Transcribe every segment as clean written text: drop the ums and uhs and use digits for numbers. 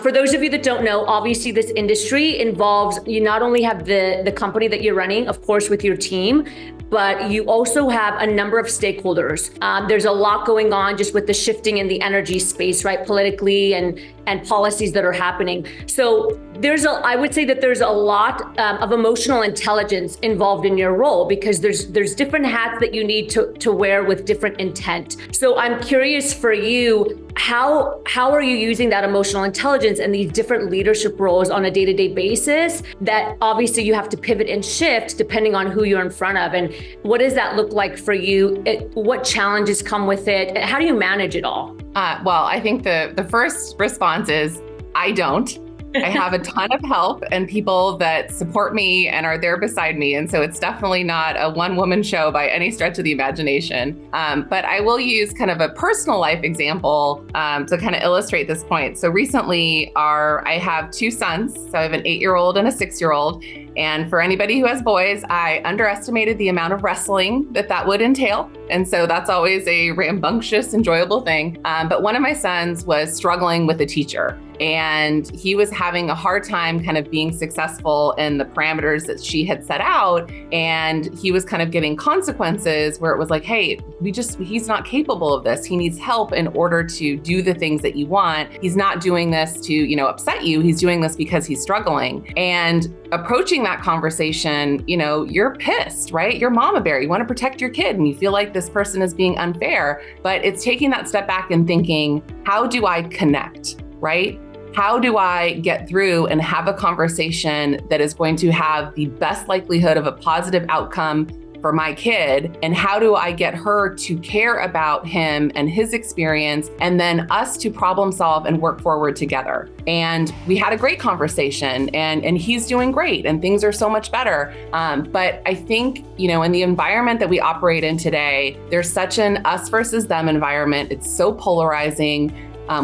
For those of you that don't know, obviously this industry involves, you not only have the company that you're running, of course, with your team, but you also have a number of stakeholders. There's a lot going on just with the shifting in the energy space, right? Politically and policies that are happening. So I would say that there's a lot of emotional intelligence involved in your role, because there's different hats that you need to wear with different intent. So I'm curious for you, how are you using that emotional intelligence and these different leadership roles on a day-to-day basis that obviously you have to pivot and shift depending on who you're in front of? And what does that look like for you? What challenges come with it? How do you manage it all? Well, I think the first response is I don't. I have a ton of help and people that support me and are there beside me. And so it's definitely not a one-woman show by any stretch of the imagination. But I will use kind of a personal life example to kind of illustrate this point. So recently I have two sons. So I have an 8-year-old and a 6-year-old. And for anybody who has boys, I underestimated the amount of wrestling that would entail. And so that's always a rambunctious, enjoyable thing. But one of my sons was struggling with a teacher, and he was having a hard time kind of being successful in the parameters that she had set out. And he was kind of getting consequences where it was like, hey, he's not capable of this. He needs help in order to do the things that you want. He's not doing this to, upset you. He's doing this because he's struggling. And approaching that conversation, you're pissed, right? You're mama bear. You want to protect your kid and you feel like this person is being unfair, but it's taking that step back and thinking, how do I connect, right? How do I get through and have a conversation that is going to have the best likelihood of a positive outcome for my kid? And how do I get her to care about him and his experience, and then us to problem solve and work forward together? And we had a great conversation, and he's doing great and things are so much better. But I think, in the environment that we operate in today, there's such an us versus them environment. It's so polarizing.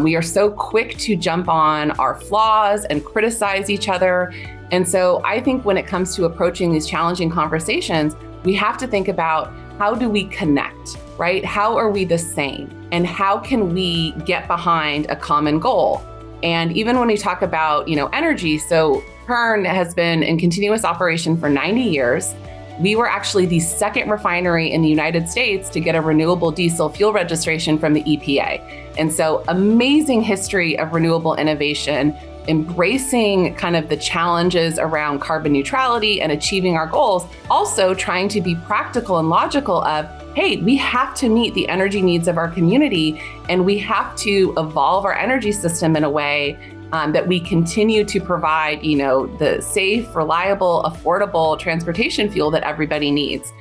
We are so quick to jump on our flaws and criticize each other. And so I think when it comes to approaching these challenging conversations, we have to think about, how do we connect, right? How are we the same? And how can we get behind a common goal? And even when we talk about, energy, so Kern has been in continuous operation for 90 years. We were actually the second refinery in the United States to get a renewable diesel fuel registration from the EPA. And so amazing history of renewable innovation, embracing kind of the challenges around carbon neutrality and achieving our goals, also trying to be practical and logical of, hey, we have to meet the energy needs of our community, and we have to evolve our energy system in a way that we continue to provide, the safe, reliable, affordable transportation fuel that everybody needs.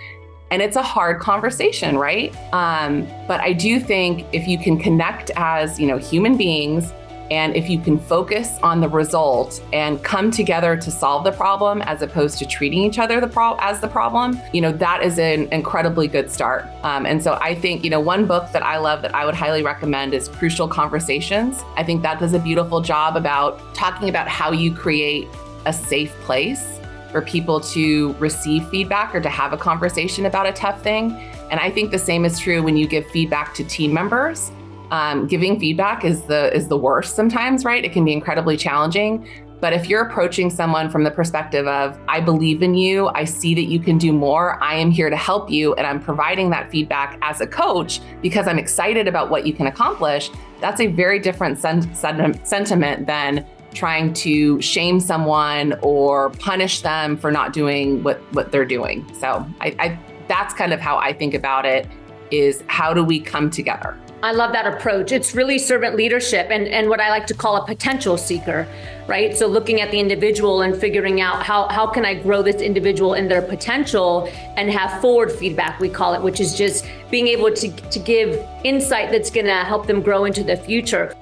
And it's a hard conversation, right? But I do think if you can connect as, human beings, and if you can focus on the result and come together to solve the problem as opposed to treating each other as the problem, that is an incredibly good start. And so I think, one book that I love that I would highly recommend is Crucial Conversations. I think that does a beautiful job about talking about how you create a safe place for people to receive feedback or to have a conversation about a tough thing. And I think the same is true when you give feedback to team members. Giving feedback is the worst sometimes, right? It can be incredibly challenging. But if you're approaching someone from the perspective of, I believe in you, I see that you can do more, I am here to help you, and I'm providing that feedback as a coach because I'm excited about what you can accomplish, that's a very different sentiment than trying to shame someone or punish them for not doing what they're doing. So I that's kind of how I think about it, is how do we come together? I love that approach. It's really servant leadership and what I like to call a potential seeker, right? So looking at the individual and figuring out how can I grow this individual in their potential and have forward feedback, we call it, which is just being able to give insight that's going to help them grow into the future.